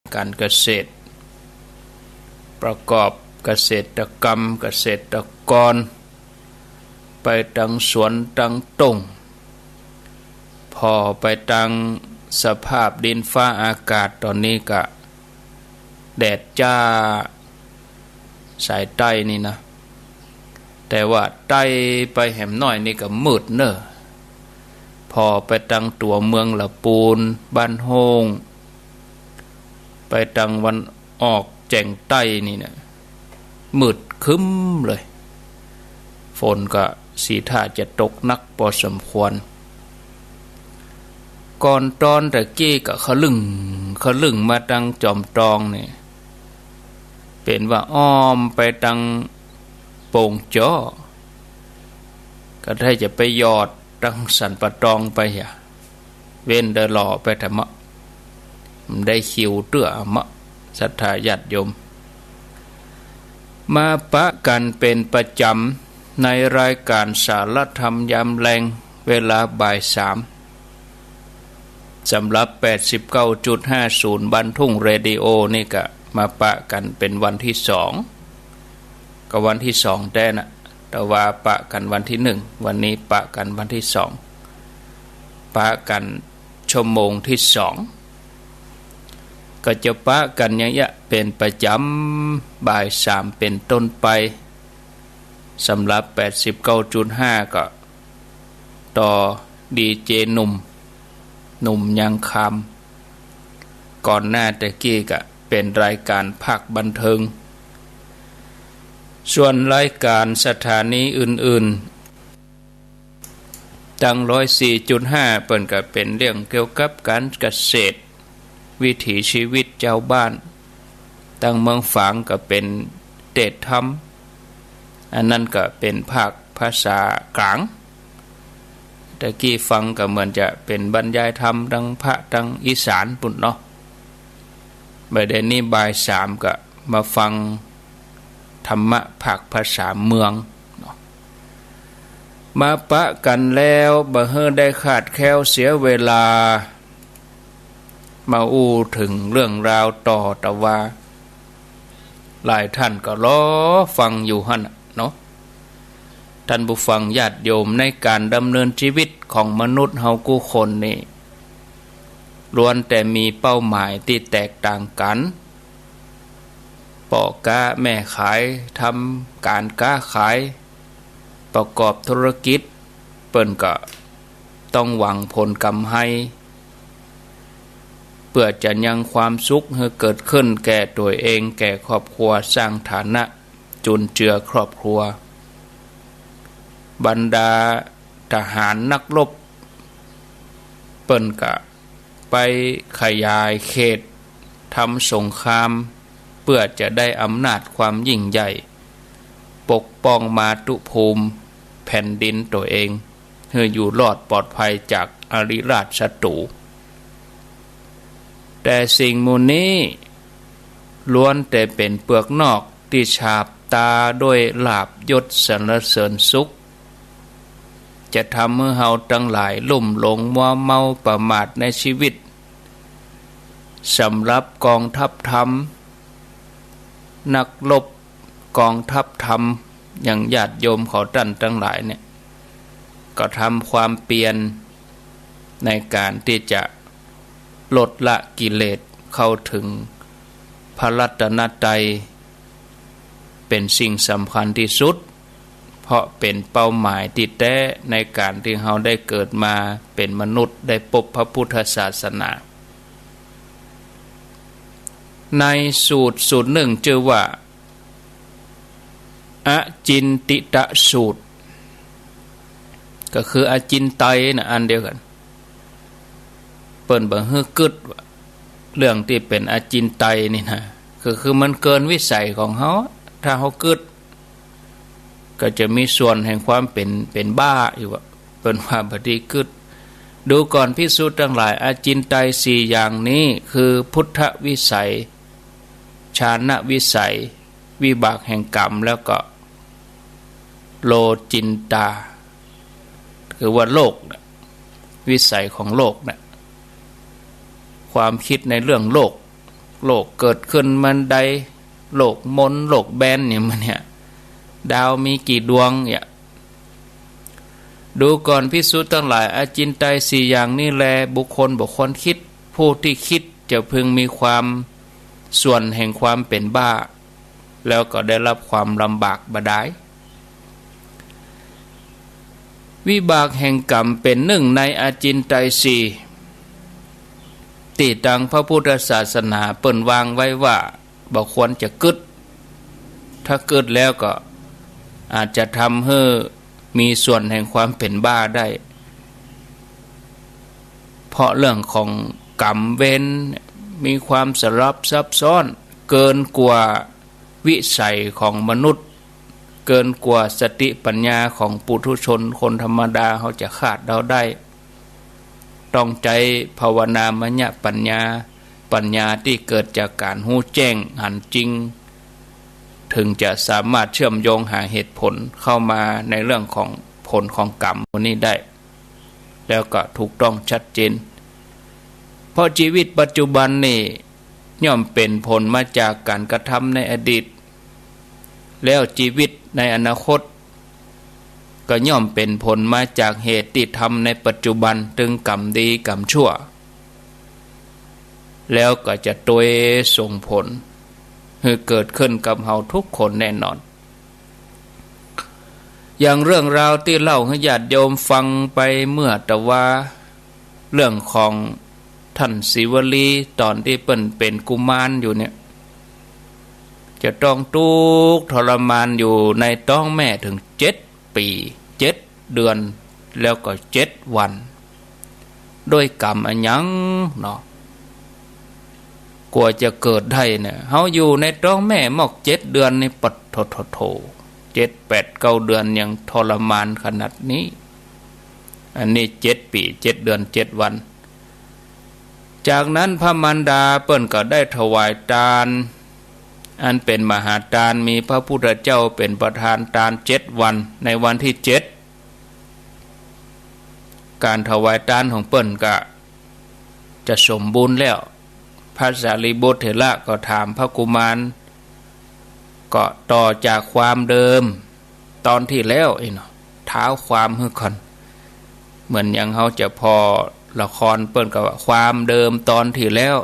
การเกษตรประกอบเกษตรกรรมเกษตรกรไปตังสวนตังตงพอไปตังสภาพดินฟ้าอากาศตอนนี้ก็แดดจ้าสายใต้นี่นะแต่ว่าใต้ไปแหมน้อยนี่ก็มืดเนอะพอไปตังตัวเมืองละปูนบ้านโฮงไปตังวันออกแจ่งใต้นี่นะมืดครึ้มเลยฝนก็สีท่าจะตกนักพอสมควรก่อนตอนตะกี้ก็ขลึงมาตังจอมตองนี่เป็นว่าอ้อมไปตังโป่งจ้อก็ได้จะไปยอดตังสันปะตองไปอย่าเว้นเดอหล่อไปธรรมะมันได้คิวเตื้อมะศรัทธาญาติโยมมาปะกันเป็นประจำในรายการสารธรรมยามแรงเวลาบ่าย 3สำหรับ 89.50 บันทุ่งเรดิโอนี่ก็มาปะกันเป็นวันที่2ก็วันที่2แต่นะแต่ว่าปะกันวันที่1วันนี้ปะกันวันที่2ปะกันชั่วโมงที่2ก็จะปะกันอย่างเงี้ยเป็นประจำบ่าย 3เป็นต้นไปสำหรับ 89.5 ก็ต่อดีเจหนุ่มยังคำก่อนหน้าตะกี้ก็เป็นรายการภาคบันเทิงส่วนรายการสถานีอื่นๆตั้ง 104.5 เปิ้นก็เป็นเรื่องเกี่ยวกับการเกษตรวิถีชีวิตชาวบ้านตั้งเมืองฝางก็เป็นเทศธรรมอันนั้นก็เป็นภาคภาษากลางตะกี้ฟังก็เหมือนจะเป็นบรรยายธรรมดังพระดังอีสานปุ่นเนาะบ่ายนี้บ่าย 3ก็มาฟังธรรมะภาคภาษาเมืองเนาะมาปะกันแล้วบ่เฮอได้ขาดแคลวเสียเวลามาอู้ถึงเรื่องราวต่อแต่ว่าหลายท่านก็รอฟังอยู่หั่นเนาะท่านผู้ฟังญาติโยมในการดำเนินชีวิตของมนุษย์เฮากู้คนนี่ล้วนแต่มีเป้าหมายที่แตกต่างกันพ่อค้าแม่ขายทำการค้าขายประกอบธุรกิจเปิ้นก็ต้องหวังผลกำไรเพื่อจะยังความสุขให้เกิดขึ้นแก่ตัวเองแก่ครอบครัวสร้างฐานะจุนเจือครอบครัวบรรดาทหารนักรบเปิ้นก็ไปขยายเขตทำสงครามเพื่อจะได้อำนาจความยิ่งใหญ่ปกป้องมาตุภูมิแผ่นดินตัวเองให้อยู่รอดปลอดภัยจากอริราชศัตรูแต่สิ่งมูนี้ล้วนแต่เป็นเปลือกนอกที่ฉาบตาด้วยลาภยศสรรเสริญสุขจะทำให้เฮาทั้งหลายลุ่มหลงมัวเมาประมาทในชีวิตสำหรับกองทัพธรรมนักรบกองทัพธรรมอย่างญาติโยมเขาท่านทั้งหลายเนี่ยก็ทำความเปลี่ยนในการที่จะลดละกิเลสเข้าถึงพระรัตนตรัยเป็นสิ่งสำคัญที่สุดเพราะเป็นเป้าหมายที่แท้ในการที่เราได้เกิดมาเป็นมนุษย์ได้พบพระพุทธศาสนาในสูตรหนึ่งชื่อว่าอจินติตะสูตรก็คืออจินไตยนะอันเดียวกันเปิ้นบ่ฮื้อกึดเรื่องที่เป็นอจินไตยนี่นะคือมันเกินวิสัยของเฮาถ้าเฮากึดก็จะมีส่วนแห่งความเป็นบ้าอยู่ว่าเปิ้นว่าบ่ได้กึดดูก่อนภิกษุทั้งหลายอจินไตย4อย่างนี้คือพุทธวิสัยฌานวิสัยวิบากแห่งกรรมแล้วก็โลจินตาคือว่าโลกวิสัยของโลกนะความคิดในเรื่องโลก โลกเกิดขึ้นมันใดโลกมนโลกแบนเนี่ยดาวมีกี่ดวงเนี่ยดูก่อนภิกษุทั้งหลายอจินไตยสี่อย่างนี้แลบุคคลคิดผู้ที่คิดจะพึงมีความส่วนแห่งความเป็นบ้าแล้วก็ได้รับความลำบากบดายวิบากแห่งกรรมเป็นหนึ่งในอจินไตยสี่ที่ดังพระพุทธศาสนาเปิ่นวางไว้ว่าบ่ควรจะกึดถ้ากึดแล้วก็อาจจะทำให้มีส่วนแห่งความเป็นบ้าได้เพราะเรื่องของกรรมเวรมีความสลับซับซ้อนเกินกว่าวิสัยของมนุษย์เกินกว่าสติปัญญาของปุถุชนคนธรรมดาเขาจะคาดเดาได้ต้องใจภาวนามญปัญญาที่เกิดจากการหู้แจ้งหันจริงถึงจะสามารถเชื่อมโยงหาเหตุผลเข้ามาในเรื่องของผลของกรรมนี้ได้แล้วก็ถูกต้องชัดเจนเพราะชีวิตปัจจุบันนี่ย่อมเป็นผลมาจากการกระทำในอดีตแล้วชีวิตในอนาคตก็ย่อมเป็นผลมาจากเหตุที่ทำในปัจจุบันถึงกรรมดีกรรมชั่วแล้วก็จะตัวส่งผลให้เกิดขึ้นกับเราทุกคนแน่นอนอย่างเรื่องราวที่เล่าให้ญาติโยมฟังไปเมื่อแต่ว่าเรื่องของท่านศิวลีตอนที่เป็นกุมารอยู่เนี่ยจะต้องทุกข์ทรมานอยู่ในท้องแม่ถึง7 ปี7 เดือนแล้วก็7 วันด้วยกรรมอันยังเนาะกว่าจะเกิดได้เนี่ยเฮาอยู่ในท้องแม่มอก7 เดือนนี่ปัดโถ7 8 9 เดือนยังทรมานขนาดนี้อันนี้7 ปี7 เดือน7 วันจากนั้นพระมารดาเปิ้นก็ได้ถวายทานอันเป็นมหาทานมีพระพุทธเจ้าเป็นประธานทาน7 วันในวันที่7การถวายทานของเปิ้นก็จะสมบูรณ์แล้วพระสารีบุตรเถระก็ถามพระกุมารก็ต่อจากความเดิมตอนที่แล้วเนาะเท้าความให้ก่อนเหมือนอย่างเขาจะพอละครเปิ้นก็ว่าความเดิมตอนที่แล้ว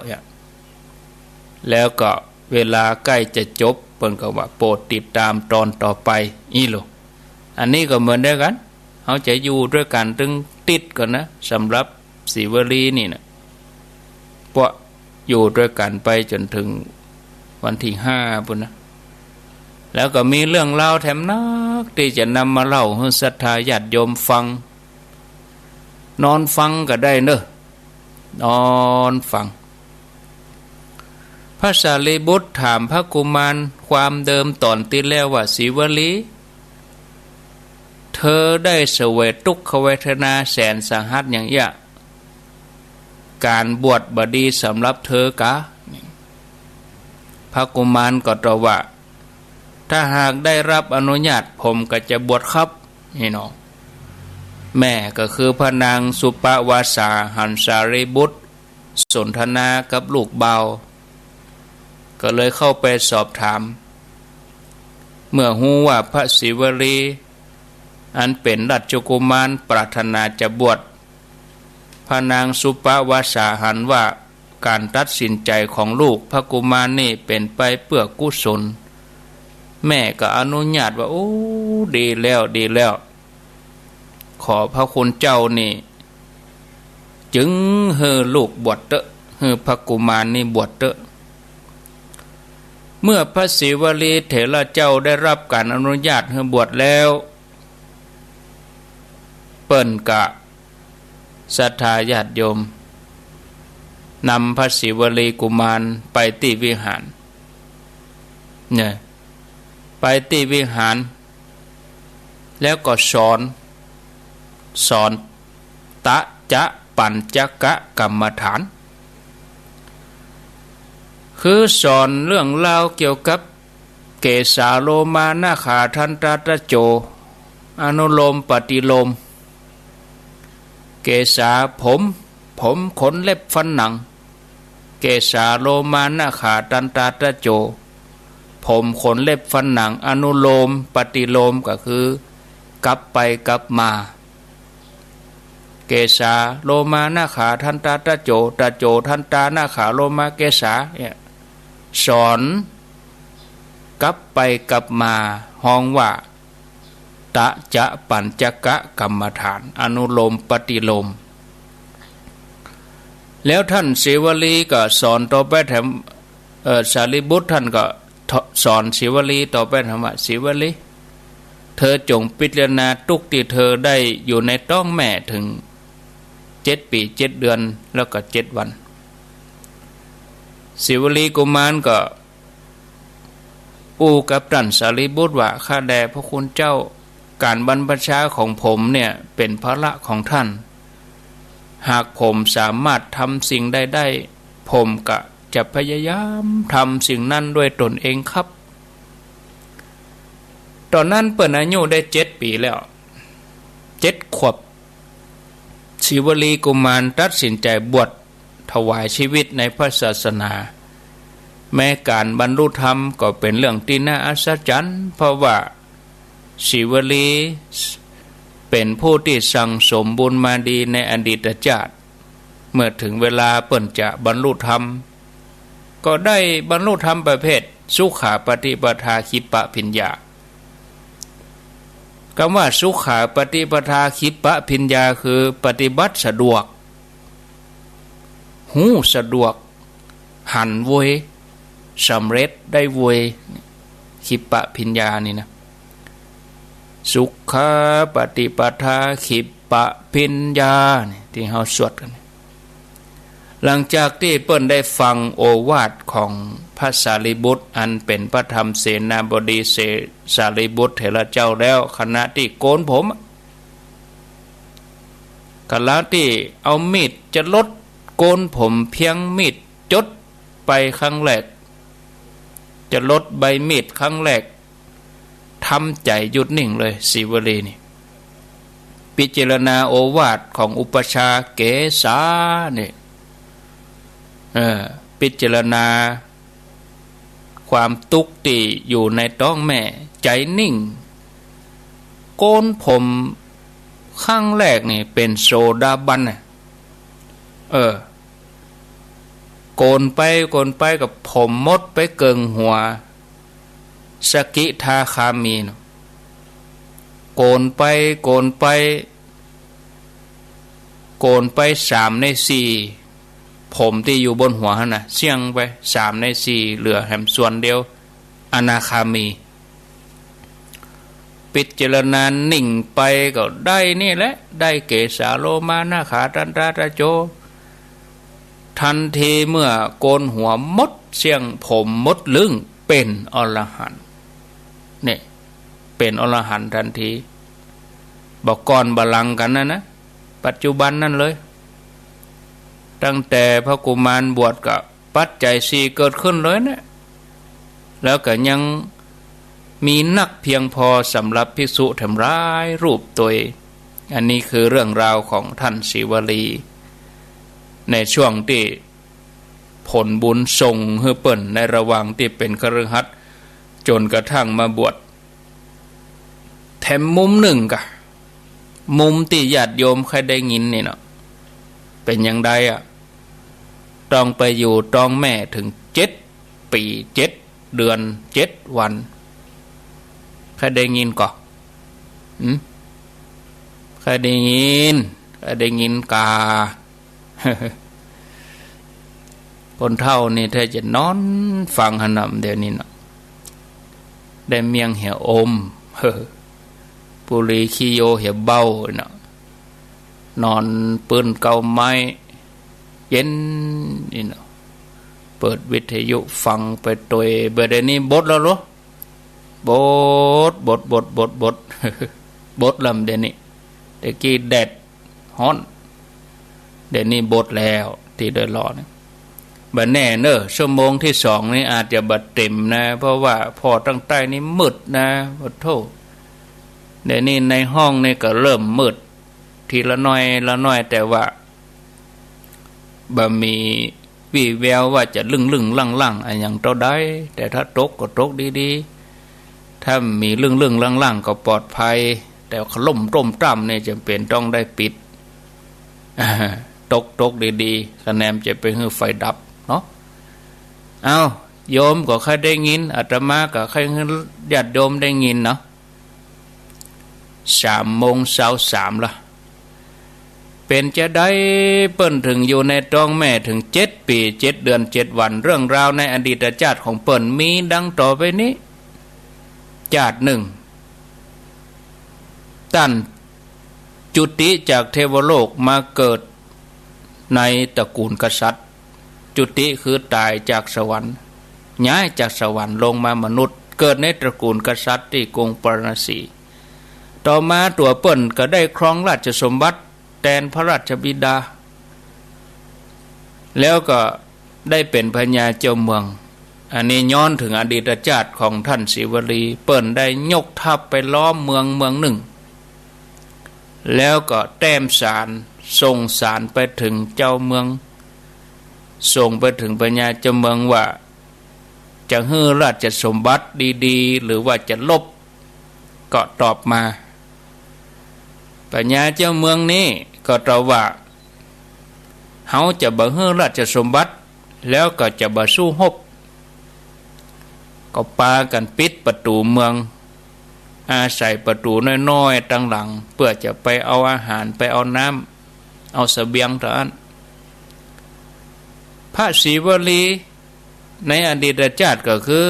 แล้วก็เวลาใกล้จะจบเปิ้นก็ว่าโปรดติดตามตอนต่อไปอีโลอันนี้ก็เหมือนเดียวกันเขาจะอยู่ด้วยกันถึงติดก่อนนะสำหรับศิวลีนี่นะเพราะอยู่ด้วยกันไปจนถึงวันที่5ปุ่นนะแล้วก็มีเรื่องเล่าแถมนักที่จะนำมาเล่าให้ศรัทธาญาติโยมฟังนอนฟังก็ได้เนอะนอนฟังพระสารีบุตรถามพระกุมารความเดิมตอนที่แล้วว่าศิวลีเธอได้เสวยทุกขเวทนาแสนสาหัสอย่างเงี้ยการบวชบดีสำหรับเธอกะพระกุมารก็ตอบว่าถ้าหากได้รับอนุญาตผมก็จะบวชครับนี่น้องแม่ก็คือพระนางสุปวาสาหันสารีบุตรสนทนากับลูกเบาก็เลยเข้าไปสอบถามเมื่อฮู้ว่าพระศิวลีอันเป็นราชกุมารปรารถนาจะบวชพระนางสุปวาสาหันว่าการตัดสินใจของลูกพระกุมารนี่เป็นไปเพื่อกุศลแม่ก็อนุญาตว่าโอ้ดีแล้วขอพระคุณเจ้านี่จึงเฮอลูกบวชเตอะเฮอพระกุมารนี่บวชเตอะเมื่อพระศิวลีเถระเจ้าได้รับการอนุญาตให้บวชแล้วเปิ้นกะศรัทธาญาติโยมนำพระศิวลีกุมารไปที่วิหารเนี่ยไปที่วิหารแล้วก็สอนตะจะปัญจกะกรรมฐานคือสอนเรื่องเล่าเกี่ยวกับเกสาโลมานาขาทันตาตะโจอนุโลมปฏิโลมเกสาผมขนเล็บฟันหนัง เกสาโลมานาขาตันตาตะโจผมขนเล็บฟันหนังอนุโลมปฏิโลมก็คือกลับไปกลับมาเกสาโลมานาขาทันตาตะโจตะโจทันตานาขาโลมาเกสาเนี่ยสอนกลับไปกลับมาห้องว่าตะจะปัญจกะกรรมฐานอนุโลมปฏิโลมแล้วท่านศิวลีก็สอนต่อไปแถมสารีบุตรท่านก็สอนศิวลีต่อไปถามว่าศิวลีเธอจงพิจารณาทุกที่เธอได้อยู่ในท้องแม่ถึง7 ปี7 เดือนแล้วก็7 วันศิวลีกุมารก็อู้กับท่านสารีบุตรว่าข้าแด่พระคุณเจ้าการบรรพชาของผมเนี่ยเป็นภาระของท่านหากผมสามารถทำสิ่งใดได้ผมก็จะพยายามทำสิ่งนั้นด้วยตนเองครับตอนนั้นเปิ่นอายุได้7 ปีแล้ว7 ขวบศิวลีกุมารตัดสินใจบวชถวายชีวิตในพระศาสนาแม้การบรรลุธรรมก็เป็นเรื่องที่น่าอัศจรรย์เพราะว่าศิวลีเป็นผู้ที่สั่งสมบุญมาดีในอดีตชาติเมื่อถึงเวลาเปิ่นจะบรรลุธรรมก็ได้บรรลุธรรมประเภทสุขาปฏิปทาคิปปะพิญญาคำว่าสุขาปฏิปทาคิปปะพิญญาคือปฏิบัติสะดวกหูสะดวกหันเวยสำเร็จได้เวยคิปปะพิญญานี่นะสุขาปฏิปทาคิปปะพิญญาที่เฮาสวดกันหลังจากที่เปิ้นได้ฟังโอวาทของพระสารีบุตรอันเป็นพระธรรมเสนาบดีสารีบุตรเถระเจ้าแล้วขณะที่โกนผมขณะที่เอามีดจะลดโกนผมเพียงมีดจดไปครั้งแรกจะลดใบมีดครั้งแรกทำใจหยุดนิ่งเลยศิวลีนี่พิจารณาโอวาทของอุปชาเกสาเนี่ยพิจารณาความทุกข์ที่อยู่ในท้องแม่ใจนิ่งโกนผมข้างแรกนี่เป็นโซดาบันโกนไปกับผมมดไปเกิงหัวสกิทาคามีนะโกนไป3/4ผมที่อยู่บนหัวน่ะเสี่ยงไป3/4เหลือแหมส่วนเดียวอนาคามีพิจารณานิ่งไปก็ได้นี่แหละได้เกสาโลมานาขาตันตาตะโจทันทีเมื่อโกนหัวมดเสี่ยงผมมดลึงเป็นอรหันต์เนี่ยเป็นอรหันต์ทันทีบอกก่อนบาลังก์กันนะปัจจุบันนั่นเลยตั้งแต่พระกุมารบวชกับปัจจัย4เกิดขึ้นเลยนะแล้วก็ยังมีนักเพียงพอสำหรับภิกษุทำร้ายรูปตัวเองอันนี้คือเรื่องราวของท่านศิวลีในช่วงที่ผลบุญส่งให้เปิ่นในระหว่างที่เป็นคฤหัสถ์จนกระทั่งมาบวชแถมมุมหนึ่งกะมุมที่ญาติโยมใครได้ยินนี่เนาะเป็นอย่างใดต้องไปอยู่ท้องแม่ถึง7 ปี7 เดือน7 วันใครได้ยินก่อใครได้ยินกา คนเฒ่านี่ถ้าจะนอนฟังหนำเดี๋ยวนี้เนาะได้เมียงเหี่ยวอมปุรีขี้โยเหี่ยวเบาเนาะนอนปืนเกาไม้เย็นนี่เนาะเปิดวิทยุฟังไปตัวเบอร์เดนี้บทแล้วเหรอบทลำเดนี้แต่กี้แดดฮ้อนเดี๋ยวนี้บทแล้วที่เดินรอเนี่ยบัดแน่เนอะชั่วโมงที่2นี่อาจจะบัดเต็มนะเพราะว่าพอตั้งใต้นี่มืดนะขอโทษเดี๋ยวนี้ในห้องนี่ก็เริ่มมืดทีละน้อยแต่ว่าบ่มี วี่แววว่าจะลึงลั่งอะไรอย่างเท่าใดแต่ถ้าตกก็ตกดีๆถ้ามีลึงลั่งก็ปลอดภัยแต่ขล่มต้มจ้ำเนี่ยจำเป็นต้องได้ปิดตกดีๆคะแนนจะไปให้ไฟดับเนาะเอาโยมก็ใครได้ยินอาตมาก็ใครญาติโยมได้ยินเนาะ3:23ละเป็นจะได้เปิ้นถึงอยู่ในท้องแม่ถึง7 ปี7 เดือน7 วันเรื่องราวในอดีตชาติของเปิ้นมีดังต่อไปนี้ชาติหนึ่งท่านจุติจากเทวโลกมาเกิดในตระกูลกษัตริย์จุติคือตายจากสวรรค์ย้ายจากสวรรค์ลงมามนุษย์เกิดในตระกูลกษัตริย์ที่กรุงปาราณสีต่อมาตัวเปิ้นก็ได้ครองราชสมบัติแทนพระราชบิดาแล้วก็ได้เป็นพญาเจ้าเมืองอันนี้ย้อนถึงอดีตชาติของท่านศิวลีเปิ้นได้ยกทัพไปล้อมเมืองหนึ่งแล้วก็แต้มสารส่งสารไปถึงเจ้าเมืองส่งไปถึงพญาเจ้าเมืองว่าจะฮื้อราชสมบัติดีๆหรือว่าจะลบก็ตอบมาพญาเจ้าเมืองนี้ก็ตอบว่าเฮาจะบ่ฮื้อราชสมบัติแล้วก็จะบ่สู้รบก็ปากันปิดประตูเมืองอาศัยประตูน้อยๆตั้งหลังเพื่อจะไปเอาอาหารไปเอาน้ำเอาเสบียงเท่านั้นพระศรีวลีในอดีตชาติก็คือ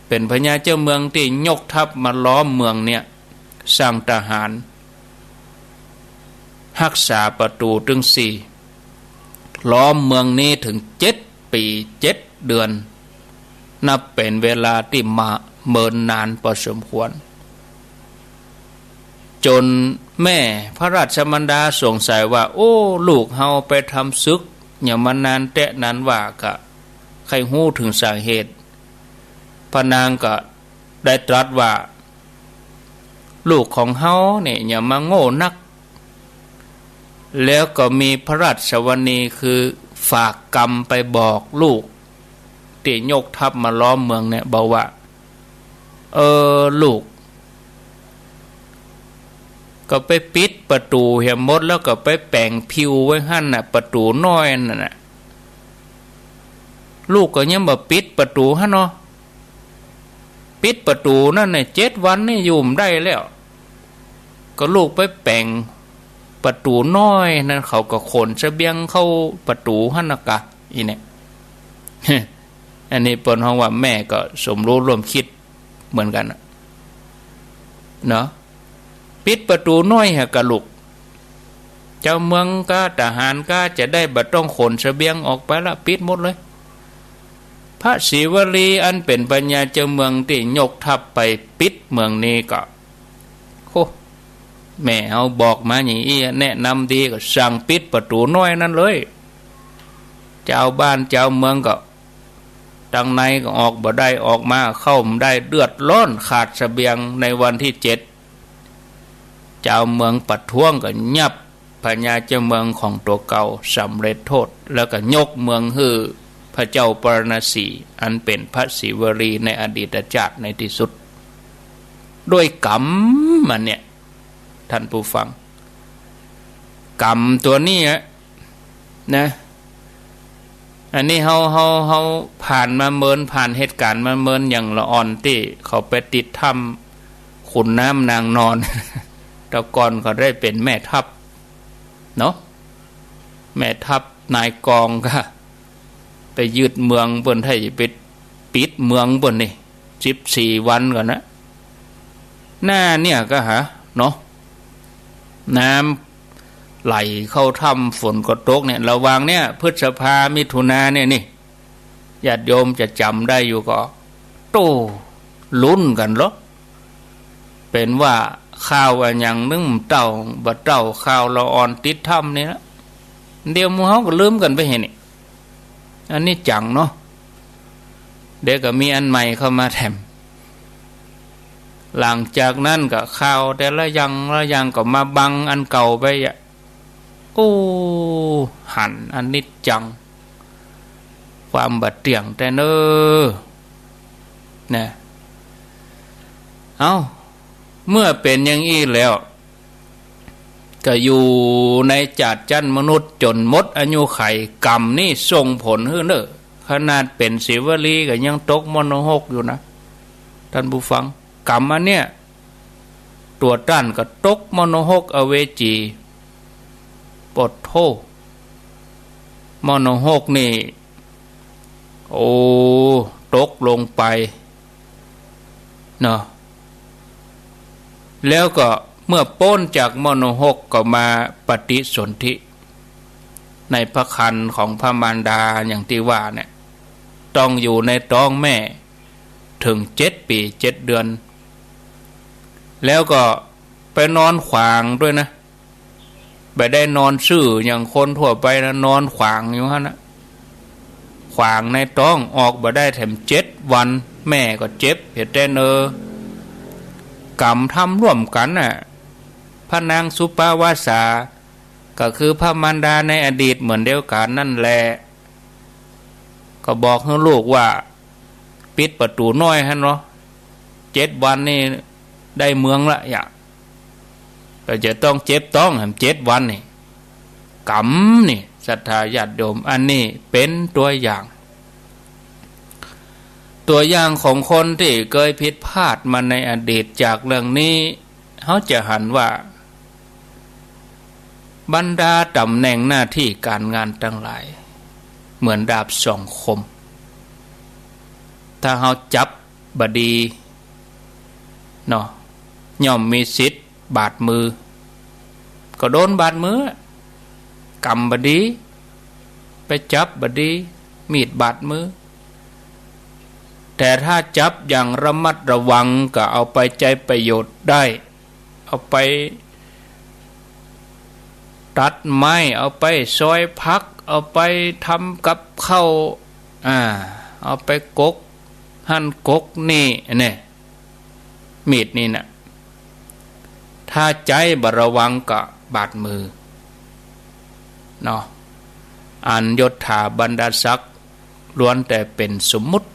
เป็นพญาเจ้าเมืองที่ยกทัพมาล้อมเมืองเนี่ยสร้างทหารรักษาประตูถึง4ล้อมเมืองนี้ถึง7 ปี7 เดือนนับเป็นเวลาที่มาเมินนานพอสมควรจนแม่พระราชมารดาสงสัยว่าโอ้ลูกเฮาไปทำศึกอย่ามานานแต่นั้นว่ากะใครฮู้ถึงสาเหตุพระนางก็ได้ตรัสว่าลูกของเฮาเนี่ยอย่ามาโง่นักแล้วก็มีพระราชวณีคือฝากกรรมไปบอกลูกที่ยกทัพมาล้อมเมืองเนี่ยบอกว่าลูกก็ไปปิดประตูเหี่ยมดแล้วก็ไปแปลงผิวไว้หั่นน่ะประตูน้อยนั่นน่ะลูกก็ยังบ่ปิดประตูหั่นเนาะปิดประตูนั่นน่ะ7 วันนี่อยู่ได้แล้วก็ลูกไปแปลงประตูน้อยนั่นเขาก็ขนเสบียงเข้าประตูหั่นน่ะกะอีเนี่ย อันนี้เปิ้นฮ้องว่าแม่ก็สมรู้ร่วมคิดเหมือนกันเนาะปิดประตูน้อยให้กับลูกเจ้าเมืองก็ทหารก็จะได้บ่ต้องขนเสบียงออกไปละปิดหมดเลยพระศรีวลีอันเป็นพญาเจ้าเมืองที่ยกทัพไปปิดเมืองนี้ก็โอ้แม่เอาบอกมาอย่างนี้แนะนำดีก็สั่งปิดประตูน้อยนั่นเลยเจ้าบ้านเจ้าเมืองก็ดังในก็ออกบ่ได้ออกมาเข้าไม่ได้เดือดร้อนขาดเสบียงในวันที่7เจ้าเมืองประท้วงก็ยับพญาเจ้าเมืองของตัวเก่าสำเร็จโทษแล้วก็ยกเมืองฮือพระเจ้าปรณสีอันเป็นพระศิวลีในอดีตชาติในที่สุดด้วยกรรมมันเนี่ยท่านผู้ฟังกรรมตัวนี้นะอันนี้เฮาผ่านมาเมินผ่านเหตุการณ์มาเมินอย่างละอ่อนที่เขาไปติดถ้ำขุนน้ำนางนอนแต่ก่อนเขาได้เป็นแม่ทัพเนาะแม่ทัพนายกองก็ไปยึดเมืองบนไทยไปปิดเมืองบนนี่14 วันก่อนนะหน้าเนี่ยก็เนาะน้ำไหลเข้าถ้ำฝนก็ตกเนี่ยระวังเนี่ยพฤษภามิถุนาเนี่ยนี่ญาติโยมจะจำได้อยู่ก็โตลุ้นกันหรอเป็นว่าข้าวอันยังนึ่งเต่าบะเต่าข้าวละอ่อนติดถ้ำนี่นะเดี๋ยวมูเฮาก็ลืมกันไปเห็นนี่อันนี้จังเนาะเดี๋ยวก็มีอันใหม่เข้ามาแถมหลังจากนั้นก็ข้าวแต่ละอย่างก็มาบังอันเก่าไปอ่ะโอ้หันอันนี้จัง ความบัดเตี่ยงแต่เนอนะเอาเมื่อเป็นอย่างอี้แล้วก็อยู่ในจัดจันมนุษย์จนหมดอายุไขกรรมนี่ส่งผลให้เนอขนาดเป็นศิวลีก็ยังตกมโนหกอยู่นะท่านผู้ฟังกรรมอันเนี้ยตัวต้านก็ตกมโนหกอเวจีปดโทมโนหกนี่โอ้ตกลงไปเนาะแล้วก็เมื่อป้นจากมโนหกก็มาปฏิสนธิในพระครรภ์ของพระมารดาอย่างที่ว่าเนี่ยต้องอยู่ในท้องแม่ถึง7 ปี 7 เดือนแล้วก็ไปนอนขวางด้วยนะไปได้นอนซื่ออย่างคนทั่วไปนะนอนขวางอยู่ฮะนะขวางในท้องออกมาได้แถม7 วันแม่ก็เจ็บเห็นแต่กรรมทำร่วมกันน่ะพระนางสุปาวาสาก็คือพระมารดาในอดีตเหมือนเดียวกันนั่นแหละก็บอกให้ลูกว่าปิดประตูน้อยฮะเนาะ7 วันนี่ได้เมืองละอย่าก็จะต้องเจ็บต้องแถม7 วันนี่กรรมนี่ศรัทธาญาติโยมอันนี้เป็นตัวอย่างของคนที่เคยผิดพลาดมาในอดีตจากเรื่องนี้เขาจะหันว่าบรรดาตำแหน่งหน้าที่การงานทั้งหลายเหมือนดาบสองคมถ้าเขาจับบดีเนาะย่อมมีสิทธิ์บาดมือก็โดนบาดมือกำบดีไปจับบดีมีดบาดมือแต่ถ้าจับอย่างระมัดระวังก็เอาไปใจประโยชน์ได้เอาไปตัดไม้เอาไปซอยพักเอาไปทำกับข้าวเอาไปกกหั่นกกนี่เนี่ยมีดนี่นะถ้าใจบระวังก็บาดมือเนาะอันยศถาบรรดาศักดิ์ล้วนแต่เป็นสมมุติ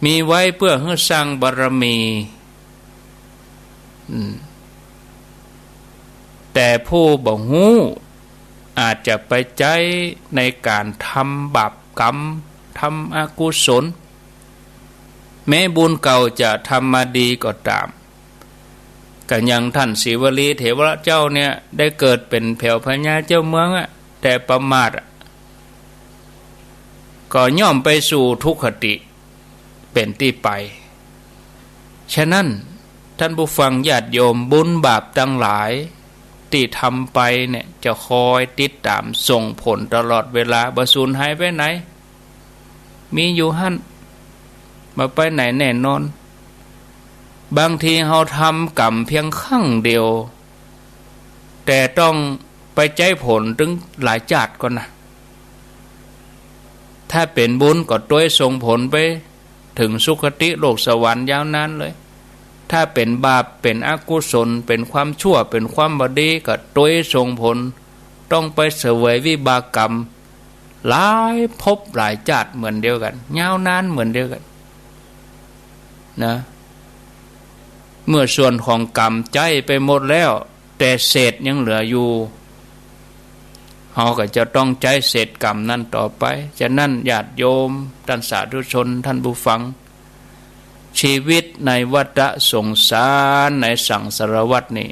มีไว้เพื่อให้สร้างบารมีแต่ผู้บ่ฮู้อาจจะไปใจในการทำบาปกรรมทำอกุศลแม้บุญเก่าจะทำมาดีก็ตามกันอย่างท่านศิวลีเถระเจ้าเนี่ยได้เกิดเป็นแผ่วพญาเจ้าเมืองแต่ประมาทก็ย่อมไปสู่ทุกขติเป็นที่ไปฉะนั้นท่านผู้ฟังญาติโยมบุญบาปทั้งหลายที่ทำไปเนี่ยจะคอยติดตามส่งผลตลอดเวลาบ่สูญหายไปไหนมีอยู่หั่นมาไปไหนแน่นอนบางทีเราทำกรรมเพียงครั้งเดียวแต่ต้องไปใจผลถึงหลายชาติก่อนนะถ้าเป็นบุญก็ตัวส่งผลไปถึงสุคติโลกสวรรค์ยาวนานเลยถ้าเป็นบาปเป็นอกุศลเป็นความชั่วเป็นความบดีก็ตัวส่งผลต้องไปเสวยวิบากกรรมหลายภพหลายชาติเหมือนเดียวกันยาวนานเหมือนเดียวกันนะเมื่อส่วนของกรรมใจไปหมดแล้วแต่เศษยังเหลืออยู่เราก็จะต้องใจเศษกรรมนั้นต่อไปฉะนั้นญาติโยมท่านสาธุชนท่านผู้ฟังชีวิตในวัฏสงสารในสังสารวัฏนี่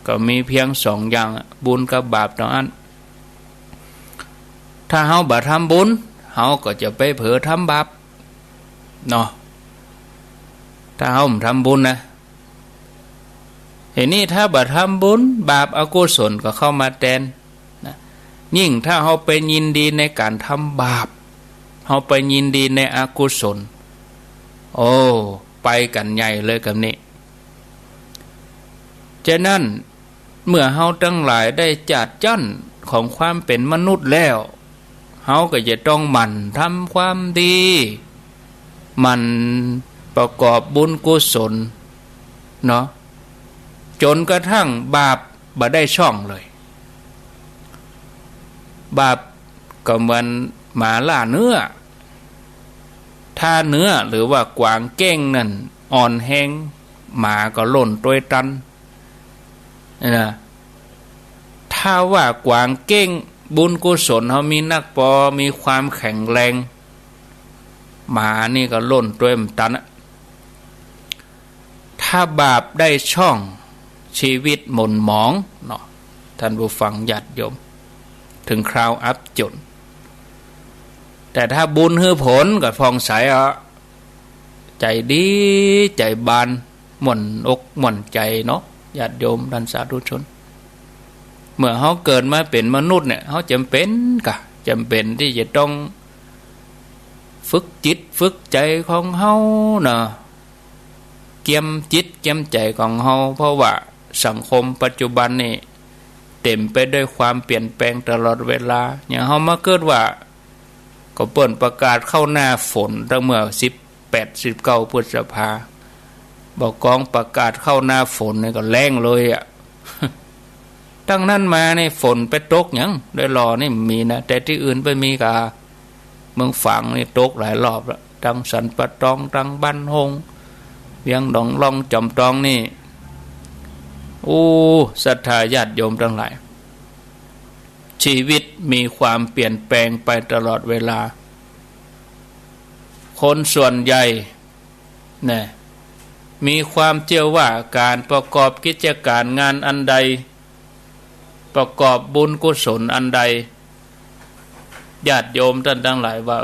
ก็มีเพียง2 อย่างบุญกับบาปต่ออันถ้าเฮาบ่ทำบุญเฮาก็จะไปเผลอทำบาปเนาะถ้าเฮาทำบุญนะเห็นนี่ถ้าบ่ทำบุญบาปอกุศลก็เข้ามาแทนนะยิ่งถ้าเฮาไปยินดีในการทำบาปเฮาไปยินดีในอกุศลโอ้ไปกันใหญ่เลยกับนี้ฉะนั้นเมื่อเฮาทั้งหลายได้จัดจั้นของความเป็นมนุษย์แล้วเฮาก็จะต้องหมั่นทำความดีหมั่นประกอบบุญกุศลเนาะจนกระทั่งบาปบ่ได้ช่องเลยบาปก็เหมือน หมาล่าเนื้อถ้าเนื้อหรือว่ากวางเก้งนั่นอ่อนแห้งหมาก็หล่นตัวตันนะถ้าว่ากวางเก้งบุญกุศลเขามีนักปอมีความแข็งแรงหมานี่ก็หล่นตัวมันตันถ้าบาปได้ช่องชีวิตหม่นหมองเนาะท่านผู้ฟังญาติโยมถึงคราวอับจนแต่ถ้าบุญฮือผลก็ฟองใสใจดีใจบานหม่นอกหม่นใจเนาะญาติโยมท่านสาธุชนเมื่อเขาเกิดมาเป็นมนุษย์เนี่ยเขาจำเป็นที่จะต้องฝึกจิตฝึกใจของเขาเนาะเกี่ยมจิตเกี่ยมใจของเขาเพราะว่าสังคมปัจจุบันนี่เต็มไปด้วยความเปลี่ยนแปลงตลอดเวลาอย่างเขามาเกิดว่าก็เปิดประกาศเข้าหน้าฝนตั้งเมื่อ18-19พฤษภาบอกกองประกาศเข้าหน้าฝนนี่ก็แรงเลยตั้งนั้นมาในฝนไปตกยังได้รอนี่มีนะแต่ที่อื่นไปมีกะเมืองฝางนี่ตกหลายรอบแล้วตั้งสันปะตองตั้งบ้านหงเวียงดองล่องจอมตองนี่ศรัทธาญาติโยมทั้งหลายชีวิตมีความเปลี่ยนแปลงไปตลอดเวลาคนส่วนใหญ่เนี่ยมีความเชื่อว่าการประกอบกิจการงานอันใดประกอบบุญกุศลอันใดญาติโยมท่านทั้งหลายว่า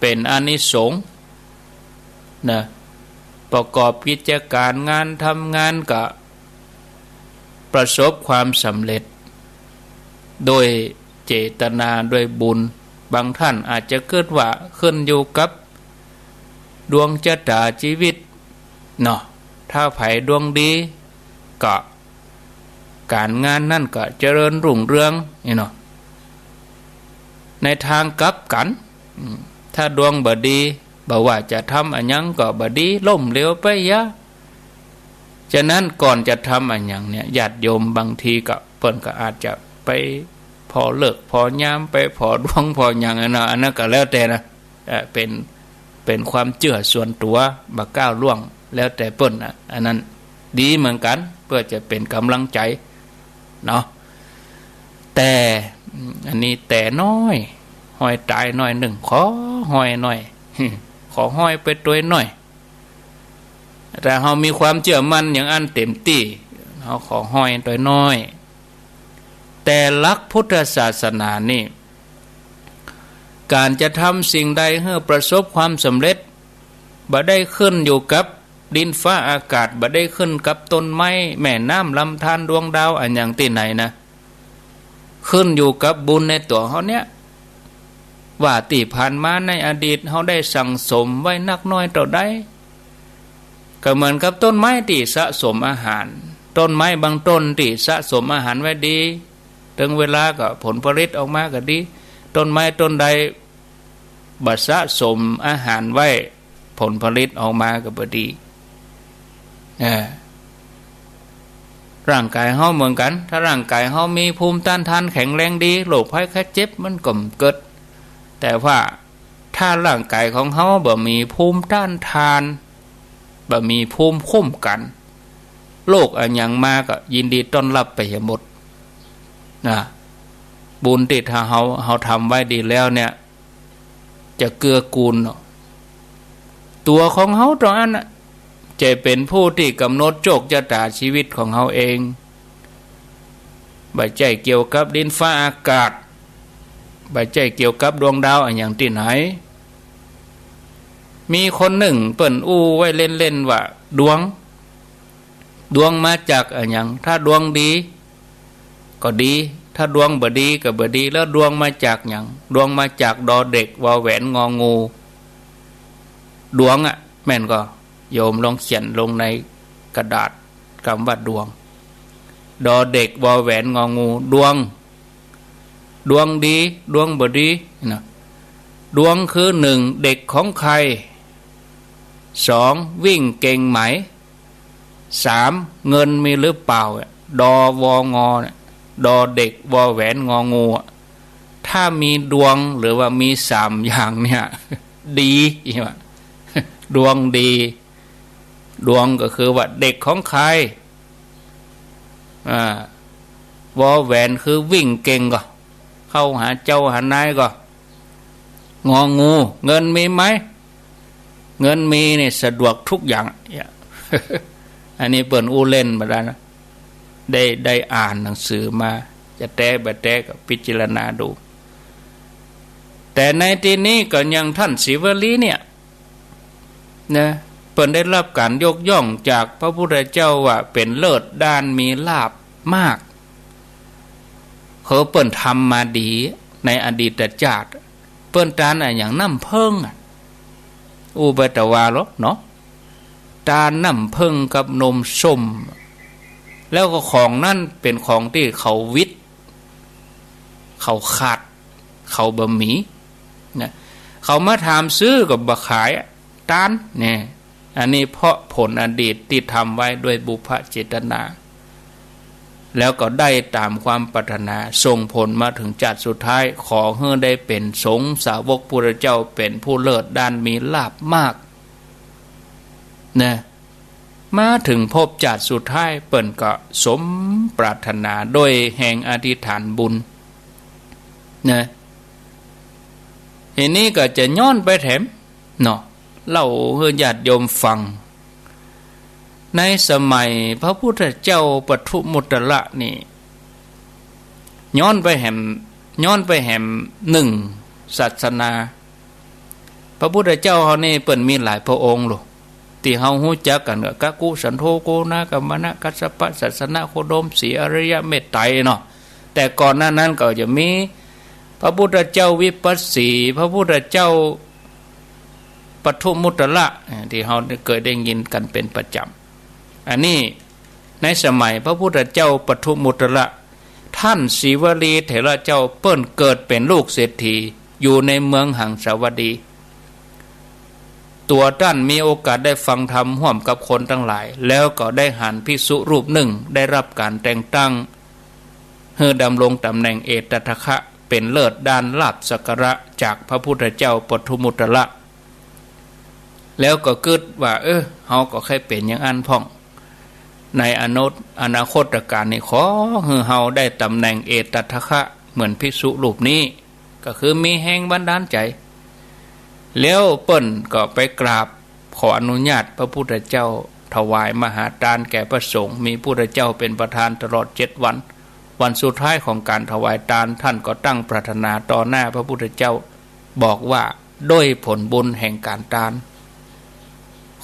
เป็นอานิสงส์นะประกอบกิจการงานทำงานก็ประสบความสำเร็จโดยเจตนาด้วยบุญบางท่านอาจจะเกิดว่าขึ้นอยู่กับดวงชะตาชีวิตเนาะถ้าไผดวงดีก็การงานนั่นก็เจริญรุ่งเรืองเนาะในทางกลับกันถ้าดวงบ่ดีบ่ว่าจะทำอันยังก็บ่ดีล้มเหลวไปยะฉะนั้นก่อนจะทำอันยังเนี่ยญาติโยมบางทีก็เปิ้นก็อาจจะไปพอเลิกพอยามไปพอดวงพออย่างอันนั้นก็แล้วแต่นะเป็นความเชื่อส่วนตัวบ่ก้าวล่วงแล้วแต่เปิ้นอันนั้นดีเหมือนกันเพื่อจะเป็นกำลังใจเนาะแต่อันนี้แต่น้อยห้อยตายน้อยหนึ่งขอห้อยหน่อยขอห้อยไปตัวหน่อยแต่เรามีความเชื่อมั่นอย่างอันเต็มที่เราขอห้อยตัวน้อยแต่หลักพุทธศาสนานี่การจะทำสิ่งใดให้ประสบความสำเร็จบ่ได้ขึ้นอยู่กับดินฟ้าอากาศบ่ได้ขึ้นกับต้นไม้แม่น้ำลำธารดวงดาวอันอย่างที่ไหนนะขึ้นอยู่กับบุญในตัวเขาเนี่ยว่าที่ผ่านมาในอดีตเขาได้สั่งสมไว้นักน้อยต่อใดก็เหมือนกับต้นไม้ที่สะสมอาหารต้นไม้บางต้นที่สะสมอาหารไว้ดีถึงเวลาก็ผลผลิตออกมาก็ดีต้นไม้ต้นใดบ่สะสมอาหารไว้ผลผลิตออกมาก็บ่ดีร่างกายเฮาเหมือนกันถ้าร่างกายเฮามีภูมิต้านทานแข็งแรงดีโรคภัยไข้เจ็บมันก็เกิดแต่ว่าถ้าร่างกายของเฮาบ่มีภูมิต้านทานบ่มีภูมิคุ้มกันโรคอันหยังมาก็ยินดีต้อนรับไปหมดนะบุญที่ถ้าเฮาทำไว้ดีแล้วเนี่ยจะเกื้อกูลตัวของเฮาตรงนั้นจะเป็นผู้ที่กำหนดโชคชะตาชีวิตของเฮาเองบ่ใจเกี่ยวกับดินฟ้าอากาศบ่ใจเกี่ยวกับดวงดาวอันอย่างที่ไหนมีคนหนึ่งเปิ้นไว้เล่นๆว่าดวงมาจากอันอย่างถ้าดวงดีก็ดีถ้าดวงบ่ดีก็บ่ดีแล้วดวงมาจากหยังดวงมาจากดอเด็กวอแหวนงองูดวงแม่นก็โยมลองเขียนลงในกระดาษคำว่าดวงดอเด็กวอแหวนงองูดวงดีดวงบ่ดีนะดวงคือหนึ่งเด็กของใครสองวิ่งเก่งไหมสามเงินมีหรือเปล่าดอวองอดอเด็กวอแหวนงองูถ ถ้ามีดวงหรือว่ามี3อย่างเนี่ยดีว่าดวงดีดวงก็คือว่าเด็กของใครวอแหวนคือวิ่งเก่งก็เข้าหาเจ้าหานายก็งองูเงินมีไหมเงินมีเนี่ยสะดวกทุกอย่าง อันนี้เปิ่นอู้เล่นมาแล้วนะได้อ่านหนังสือมาจะแต้แบบแต้ก็พิจารณาดูแต่ในที่นี้ก็ยังท่านศิวลีเนี่ยนะเปิ่นได้รับการยกย่องจากพระพุทธเจ้าว่าเป็นเลิศด้านมีลาภมากเขาเปิ่นทำมาดีในอดีตชาติเปิ่นตานอย่างน้ำเพิ่งอุปตวาลเนาะตาน้ำเพิ่งกับนมส้มแล้วก็ของนั่นเป็นของที่เขาวิทย์เขาขาดเขาบะหมี่นะเขามาถามซื้อกับบะขายตานเนี่ยอันนี้เพราะผลอดีตที่ทำไว้ด้วยบุพเจตนาแล้วก็ได้ตามความปรารถนาส่งผลมาถึงจัดสุดท้ายขอให้ได้เป็นสงฆ์สาวกพุทธเจ้าเป็นผู้เลิศด้านมีลาภมากนะมาถึงพบจัดสุดท้ายเปิ่นก็สมปรารถนาโดยแห่งอธิษฐานบุญนะทีนี้ก็จะย้อนไปแถมเนาะเล่าให้ญาติโยมฟังในสมัยพระพุทธเจ้าปทุมุตระนี่ย้อนไปแหมหนึ่งศาสนาพระพุทธเจ้าเขานี่เปิ่นมีหลายพระองค์หรอที่เฮาฮู้จักกันก็กักุสันโธโกนะกัมมนะกัสสปะศาสนาโคดมสีอริยเมตไตรเนาะแต่ก่อนหน้านั้นก็จะมีพระพุทธเจ้าวิปัสสีพระพุทธเจ้าปทุมุตระที่เฮาเคยได้ยินกันเป็นประจำอันนี้ในสมัยพระพุทธเจ้าปทุมุตระท่านศิวลีเถระเจ้าเปิ้นเกิดเป็นลูกเศรษฐีอยู่ในเมืองหังสาวดีตัวท่านมีโอกาสได้ฟังธรรมร่วมกับคนทั้งหลายแล้วก็ได้หันภิกษุรูปหนึ่งได้รับการแต่งตั้งให้ดำรงตำแหน่งเอตทัคคะเป็นเลิศด้านลาภสักการะจากพระพุทธเจ้าปทุมุตระแล้วก็คิดว่าเฮาก็เคยเป็นอย่างอันพ่องในอนาคตการนี้ขอให้เฮาได้ตำแหน่งเอตทัคคะเหมือนภิกษุรูปนี้ก็คือมีแห่งบันดาลใจแล้วเปิ้นก็ไปกราบขออนุญาตพระพุทธเจ้าถวายมหาทานแก่พระสงฆ์มีพุทธเจ้าเป็นประธานตลอด7 วันวันสุดท้ายของการถวายทานท่านก็ตั้งปรารถนาต่อหน้าพระพุทธเจ้าบอกว่าด้วยผลบุญแห่งการทาน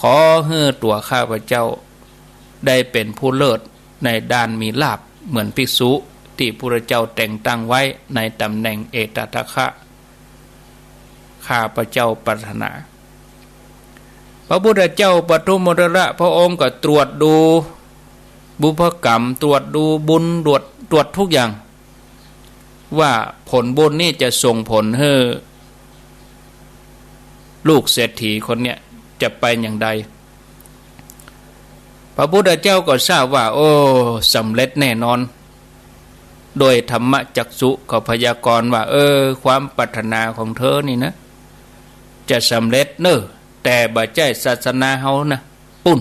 ขอให้ตัวข้าพเจ้าได้เป็นผู้เลิศในด้านมีลาภเหมือนภิกษุที่พระพุทธเจ้าแต่งตั้งไว้ในตำแหน่งเอตทัคคะข้าพเจ้าปรารถนาพระพุทธเจ้าปทุมุตระพระองค์ก็ตรวจดูบุพกรรมตรวจดูบุญตรวจทุกอย่างว่าผลบุญนี่จะส่งผลให้ลูกเศรษฐีคนเนี้ยจะไปอย่างใดพระพุทธเจ้าก็ทราบว่าโอ้สำเร็จแน่นอนโดยธรรมจักษุก็พยากรณ์ว่าความปรารถนาของเธอนี่นะจะสำเร็จเนอะแต่บ่ใช่ศาสนาเฮานะปุ่น